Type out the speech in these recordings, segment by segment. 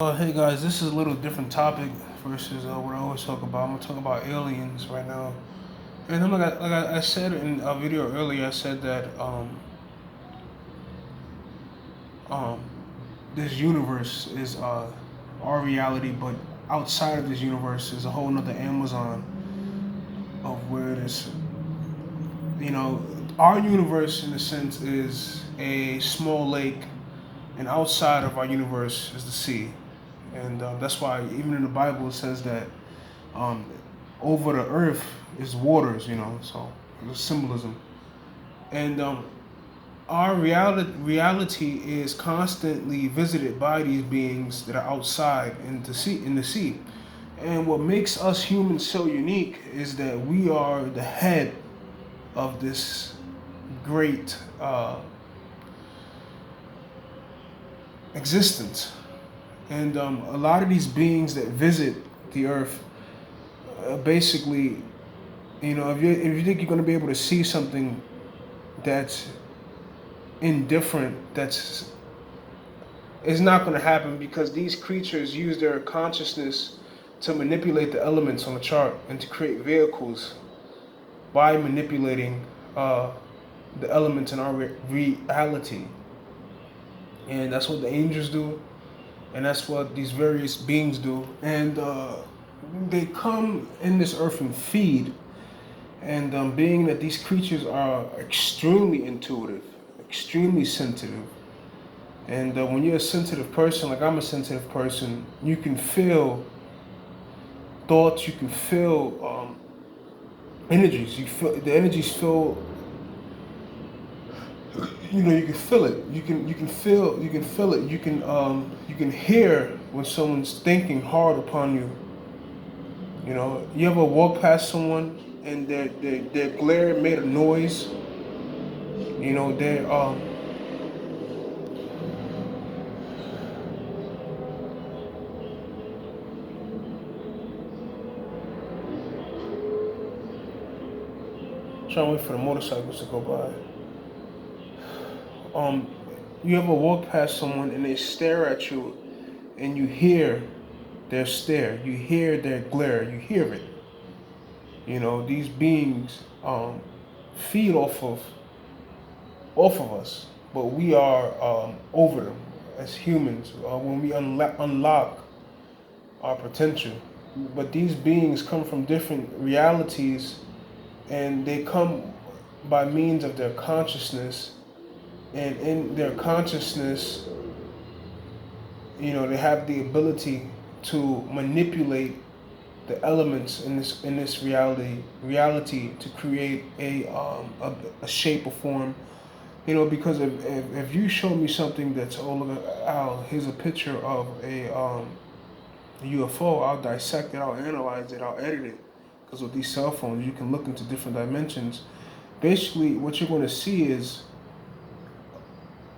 Hey guys, this is a little different topic versus what I always talk about. I'm gonna talk about aliens right now, and I said in a video earlier, I said that um, this universe is our reality, but outside of this universe is a whole nother Amazon of where it is. You know, our universe in a sense is a small lake, and outside of our universe is the sea, and that's why even in the Bible it says that um, over the earth is waters, so there's symbolism. And our reality is constantly visited by these beings that are outside in the sea. And what makes us humans so unique is that we are the head of this great existence. And a lot of these beings that visit the earth basically, if you think you're going to be able to see something that's indifferent, that's it's not going to happen because these creatures use their consciousness to manipulate the elements on the chart and to create vehicles by manipulating uh, the elements in our reality. And that's what the angels do, and that's what these various beings do. And they come in this earth and feed. And being that these creatures are extremely intuitive, extremely sensitive, and when you're a sensitive person, like I'm a sensitive person, you can feel thoughts, you can feel energies. You feel the energies feel. You can feel it. You can feel it. You can hear when someone's thinking hard upon you. You ever walk past someone and their glare made a noise. They're trying to wait for the motorcycles to go by. You ever walk past someone and they stare at you, and you hear their stare, you hear their glare, you hear it. These beings feed off of us, but we are over them as humans when we unlock our potential. But these beings come from different realities, and they come by means of their consciousness. And in their consciousness, they have the ability to manipulate the elements in this reality to create a shape or form. Because if you show me something that's here's a picture of a UFO, I'll dissect it, I'll analyze it, I'll edit it. Because with these cell phones, you can look into different dimensions. Basically, what you're going to see is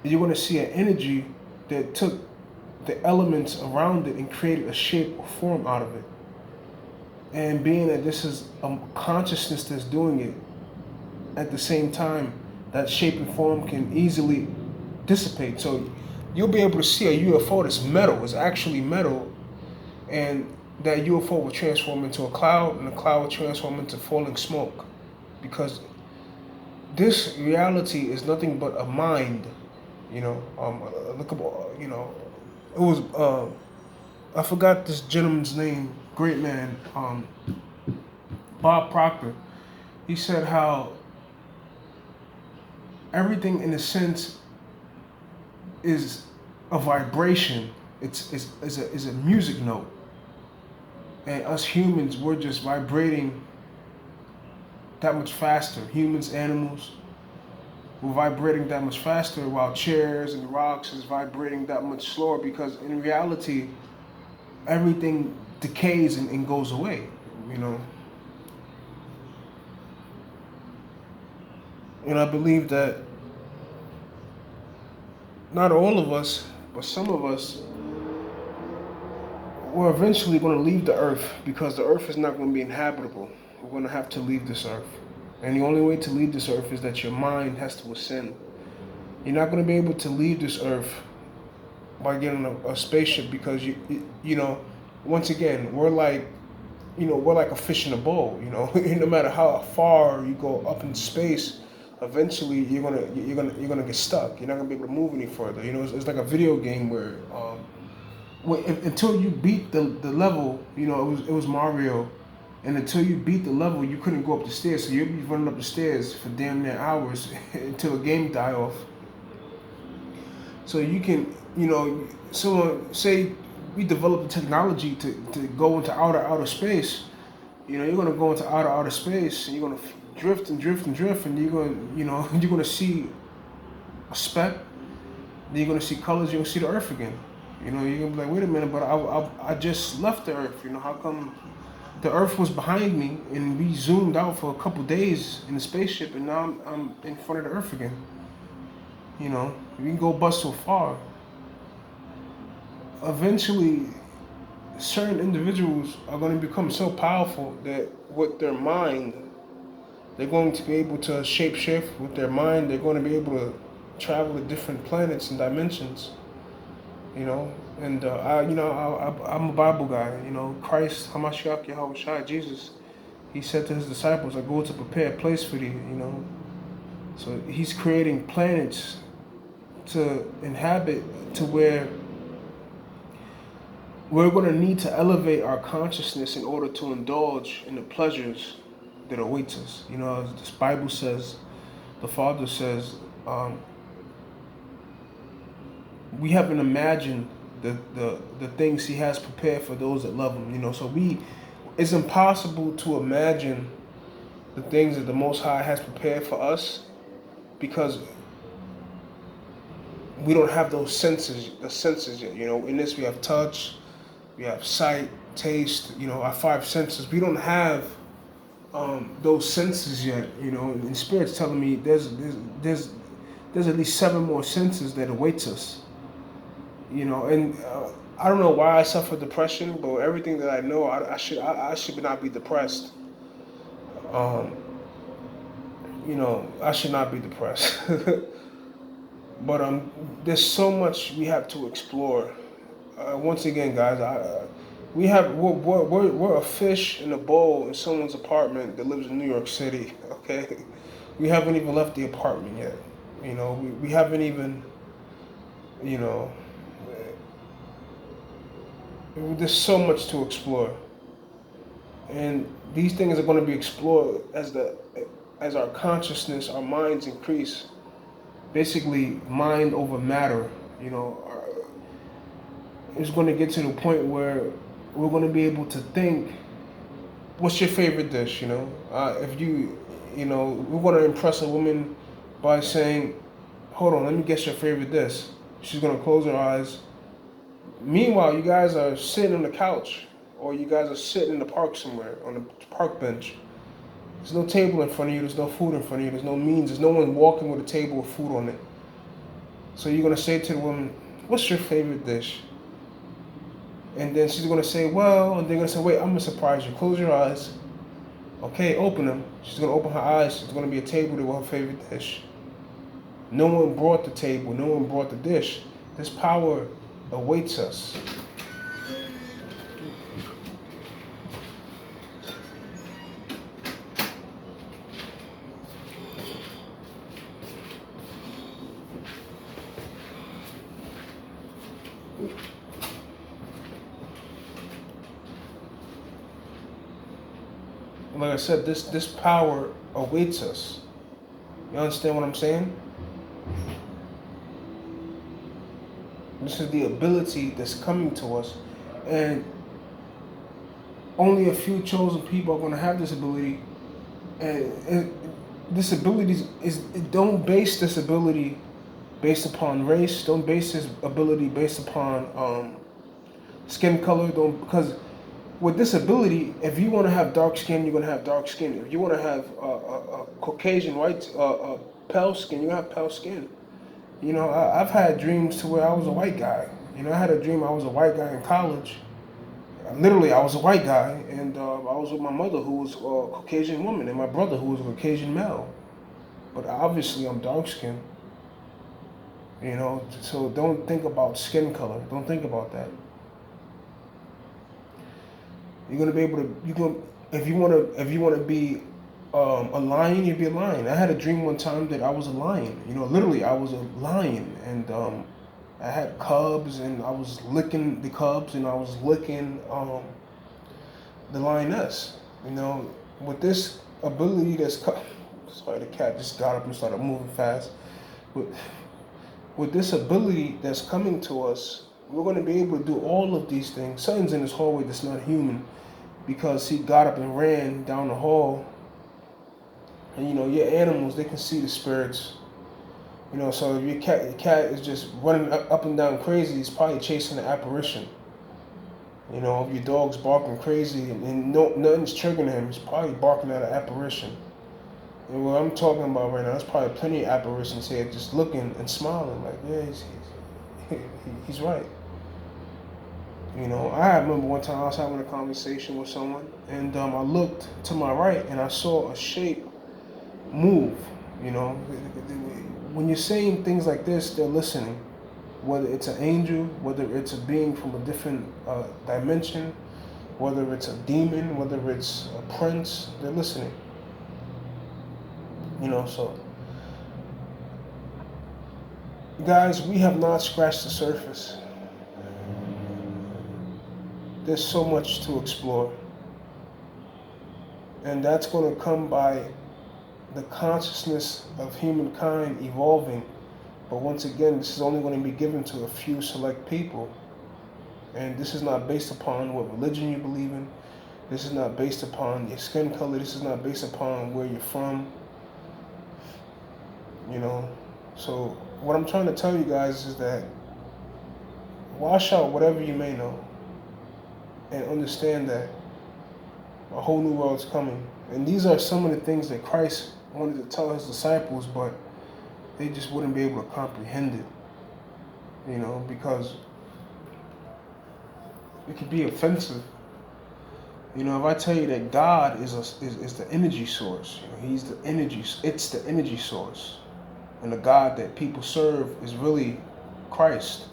you're going to see an energy that took the elements around it and created a shape or form out of it. And being that this is a consciousness that's doing it, at the same time, that shape and form can easily dissipate. So you'll be able to see a UFO that's metal, is actually metal, and that UFO will transform into a cloud, and the cloud will transform into falling smoke. Because this reality is nothing but a mind. Look up, it was, I forgot this gentleman's name, great man, Bob Proctor. He said how everything in a sense is a vibration. It's a music note. And us humans, we're just vibrating that much faster. Humans, animals, we're vibrating that much faster, while chairs and rocks is vibrating that much slower, because in reality, everything decays and goes away, you know. And I believe that not all of us, but some of us, we're eventually going to leave the earth, because the earth is not going to be inhabitable. We're going to have to leave this earth. And the only way to leave this earth is that your mind has to ascend. You're not going to be able to leave this earth by getting a spaceship, because you know, once again, we're like, we're like a fish in a bowl. No matter how far you go up in space, eventually you're gonna get stuck. You're not gonna be able to move any further. It's like a video game where until you beat the level, it was Mario, and until you beat the level, you couldn't go up the stairs. So you'd be running up the stairs for damn near hours until the game die off. So you can, someone say we develop the technology to go into outer space. You're gonna go into outer space, and you're gonna drift and drift and drift, and you're gonna, you're gonna see a speck. Then you're gonna see colors. You're gonna see the Earth again. You're gonna be like, wait a minute, but I just left the Earth. How come the Earth was behind me, and we zoomed out for a couple days in the spaceship, and now I'm in front of the Earth again. You can go but so far. Eventually, certain individuals are going to become so powerful that with their mind, they're going to be able to shapeshift. With their mind, they're going to be able to travel to different planets and dimensions. And I'm a Bible guy. Christ, Hamashiach, Yahweh Shai, Jesus, he said to his disciples, "I go to prepare a place for thee." So he's creating planets to inhabit, to where we're going to need to elevate our consciousness in order to indulge in the pleasures that awaits us. As this Bible says, the Father says, we haven't imagined the things he has prepared for those that love him. So it's impossible to imagine the things that the Most High has prepared for us, because we don't have the senses yet. In this we have touch, we have sight, taste, our five senses. We don't have those senses yet. And Spirit's telling me there's at least 7 more senses that awaits us. And I don't know why I suffer depression, but everything that I know, I should not be depressed. I should not be depressed. But there's so much we have to explore. Once again, guys, we're a fish in a bowl in someone's apartment that lives in New York City. Okay, we haven't even left the apartment yet. We haven't even, there's so much to explore, and these things are going to be explored as our consciousness, our minds increase. Basically, mind over matter. It's going to get to the point where we're going to be able to think, what's your favorite dish? If we're going to impress a woman by saying, hold on, let me guess your favorite dish. She's going to close her eyes. Meanwhile, you guys are sitting on the couch, or you guys are sitting in the park somewhere on the park bench. There's no table in front of you. There's no food in front of you. There's no means. There's no one walking with a table with food on it. So you're going to say to the woman, what's your favorite dish? And then she's going to say, well, and they're going to say, wait, I'm going to surprise you. Close your eyes. Okay, open them. She's going to open her eyes. There's going to be a table there with her favorite dish. No one brought the table. No one brought the dish. This power awaits us. Like I said, this power awaits us. You understand what I'm saying? This is the ability that's coming to us, and only a few chosen people are going to have this ability. And this ability don't base this ability based upon race. Don't base this ability based upon skin color. Because with this ability, if you want to have dark skin, you're going to have dark skin. If you want to have a Caucasian white pale skin, you have pale skin. I've had dreams to where I was a white guy. I had a dream I was a white guy in college. Literally, I was a white guy, and I was with my mother, who was a Caucasian woman, and my brother, who was a Caucasian male. But obviously, I'm dark skinned. You know, so don't think about skin color. Don't think about that. You're gonna be able to. You gonna if you wanna be a lion, you'd be a lion. I had a dream one time that I was a lion. You know, literally, I was a lion, and I had cubs, and I was licking the cubs, and I was licking the lioness. You know, with this ability sorry, the cat just got up and started moving fast. With with this ability that's coming to us, we're going to be able to do all of these things. Something's in this hallway that's not human, because he got up and ran down the hall. And you know, your animals, they can see the spirits. You know, so if your cat is just running up and down crazy, he's probably chasing an apparition. You know, if your dog's barking crazy and nothing's triggering him, he's probably barking at an apparition. And what I'm talking about right now, there's probably plenty of apparitions here just looking and smiling like, yeah, he's right. You know, I remember one time I was having a conversation with someone, and I looked to my right and I saw a shape move. You know, when you're saying things like this, they're listening. Whether it's an angel, whether it's a being from a different dimension, whether it's a demon, whether it's a prince, they're listening. You know, so guys, we have not scratched the surface. There's so much to explore. And that's going to come by the consciousness of humankind evolving. But once again, this is only going to be given to a few select people. And this is not based upon what religion you believe in. This is not based upon your skin color. This is not based upon where you're from. You know, so what I'm trying to tell you guys is that wash out whatever you may know and understand that a whole new world's coming. And these are some of the things that Christ wanted to tell his disciples, but they just wouldn't be able to comprehend it, you know, because it could be offensive. You know, if I tell you that God is the energy source, you know, it's the energy source. And the God that people serve is really Christ.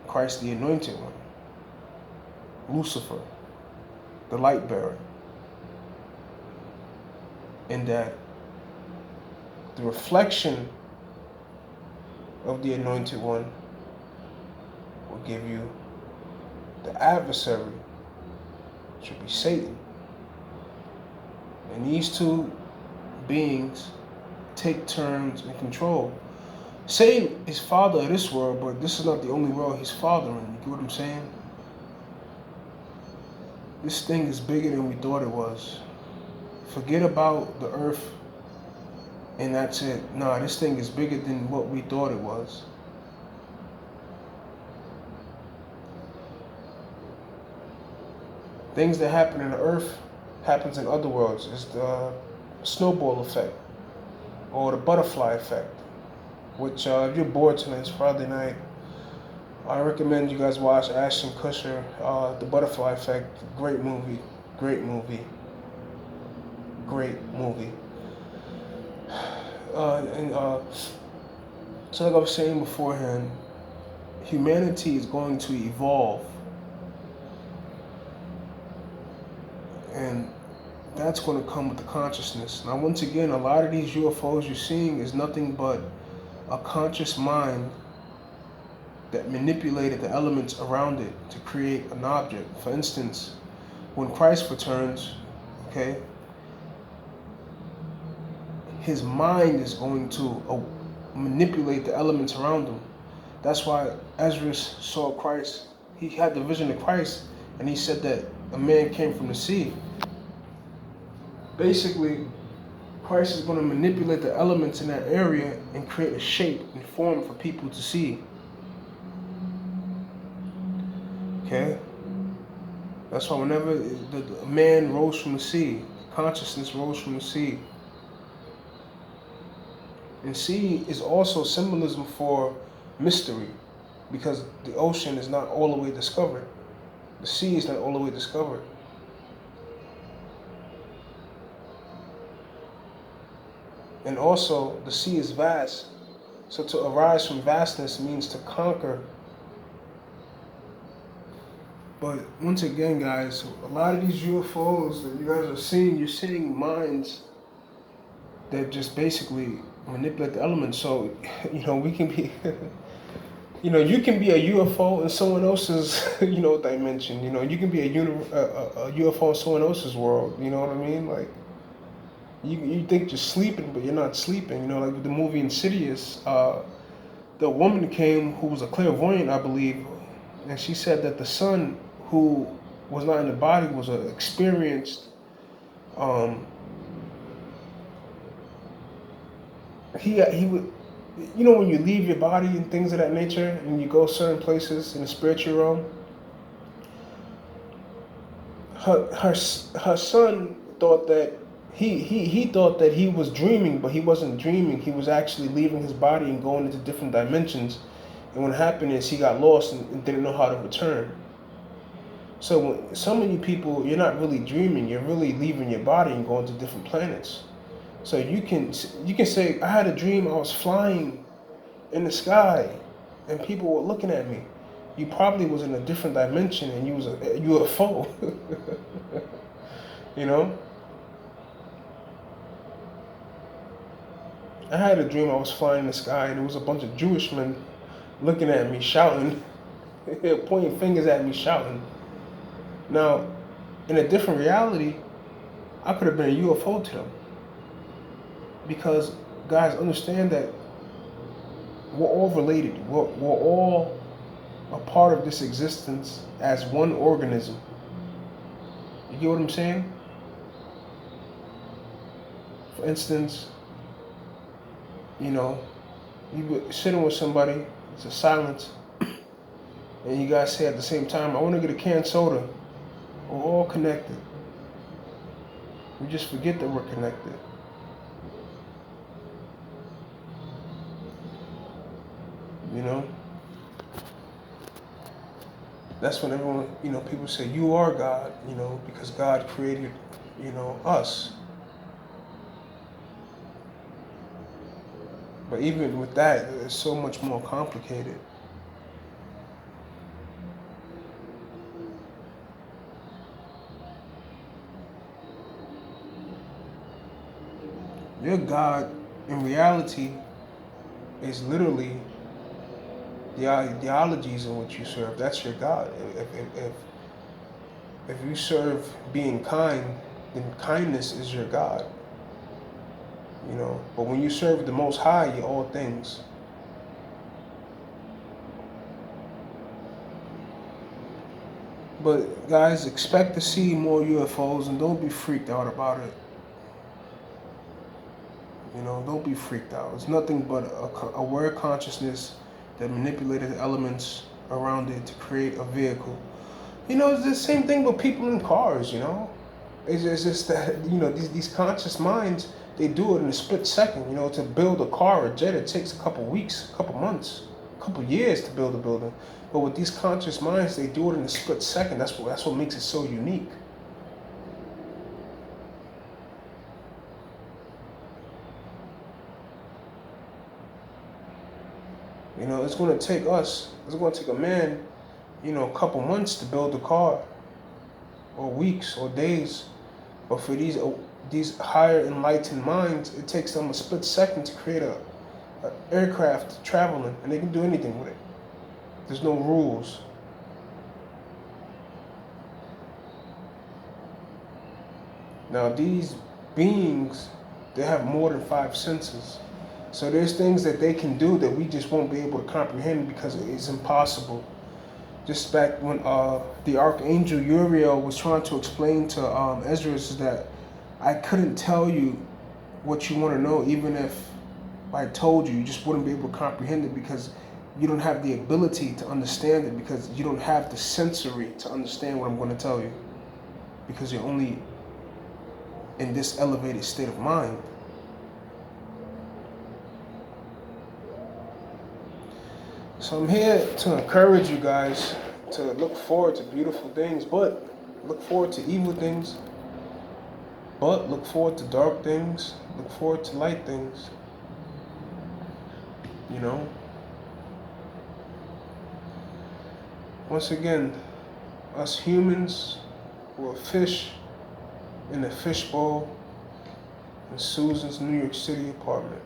Christ the Anointed One. Lucifer, the light bearer. And that the reflection of the Anointed One will give you the adversary, which will be Satan. And these two beings take turns in control. Satan is father of this world, but this is not the only world he's fathering. You get what I'm saying? This thing is bigger than we thought it was. Forget about the earth and that's it. Nah, this thing is bigger than what we thought it was. Things that happen in the earth happens in other worlds. It's the snowball effect or the butterfly effect, which if you're bored tonight, it's Friday night, I recommend you guys watch Ashton Kutcher, The Butterfly Effect. Great movie. Great movie. Great movie. So like I was saying beforehand, humanity is going to evolve. And that's going to come with the consciousness. Now, once again, a lot of these UFOs you're seeing is nothing but a conscious mind that manipulated the elements around it to create an object. For instance, when Christ returns, okay, his mind is going to manipulate the elements around him. That's why Ezra saw Christ. He had the vision of Christ, and he said that a man came from the sea. Basically, Christ is going to manipulate the elements in that area and create a shape and form for people to see. Okay? That's why whenever the man rose from the sea, consciousness rose from the sea. And sea is also symbolism for mystery, because the ocean is not all the way discovered. The sea is not all the way discovered. And also, the sea is vast. So to arise from vastness means to conquer. But once again, guys, a lot of these UFOs that you guys are seeing, you're seeing minds that just basically manipulate the elements. So, we can be, you can be a UFO in someone else's, dimension. You can be a UFO in someone else's world. You know what I mean? Like, you think you're sleeping, but you're not sleeping. Like with the movie Insidious, the woman came who was a clairvoyant, I believe, and she said that the son who was not in the body was an experienced. He would, when you leave your body and things of that nature, and you go certain places in the spiritual realm. Her son thought that he thought that he was dreaming, but he wasn't dreaming. He was actually leaving his body and going into different dimensions. And what happened is he got lost and didn't know how to return. So when some of you people, you're not really dreaming. You're really leaving your body and going to different planets. So you can say, I had a dream I was flying in the sky and people were looking at me. You probably was in a different dimension and you was a UFO. I had a dream I was flying in the sky and there was a bunch of Jewish men looking at me, shouting, pointing fingers at me, shouting. Now, in a different reality, I could have been a UFO to them. Because, guys, understand that we're all related. We're all a part of this existence as one organism. You get what I'm saying? For instance, you be sitting with somebody, it's a silence, and you guys say at the same time, I want to get a canned soda. We're all connected. We just forget that we're connected. That's when everyone, people say, you are God, because God created, us. But even with that, it's so much more complicated. Your God, in reality, is literally the ideologies in which you serve. That's your God. If you serve being kind, then kindness is your God. But when you serve the Most High, you're all things. But guys, expect to see more UFOs and don't be freaked out about it. Don't be freaked out. It's nothing but a aware consciousness that manipulated the elements around it to create a vehicle. It's the same thing with people in cars, It's just that, these conscious minds, they do it in a split second. To build a car, a jet, it takes a couple weeks, a couple months, a couple years to build a building. But with these conscious minds, they do it in a split second. That's what makes it so unique. It's going to take a man, a couple months to build a car, or weeks, or days. But for these higher enlightened minds, it takes them a split second to create a aircraft traveling, and they can do anything with it. There's no rules. Now these beings, they have more than 5 senses. So there's things that they can do that we just won't be able to comprehend because it's impossible. Just back when the Archangel Uriel was trying to explain to Esdras that I couldn't tell you what you want to know, even if I told you, you just wouldn't be able to comprehend it because you don't have the ability to understand it, because you don't have the sensory to understand what I'm going to tell you, because you're only in this elevated state of mind. So I'm here to encourage you guys to look forward to beautiful things, but look forward to evil things, but look forward to dark things, look forward to light things. You know? Once again, us humans were fish in a fishbowl in Susan's New York City apartment.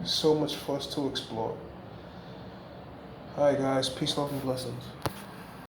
So much for us to explore. Alright guys, peace, love, and blessings.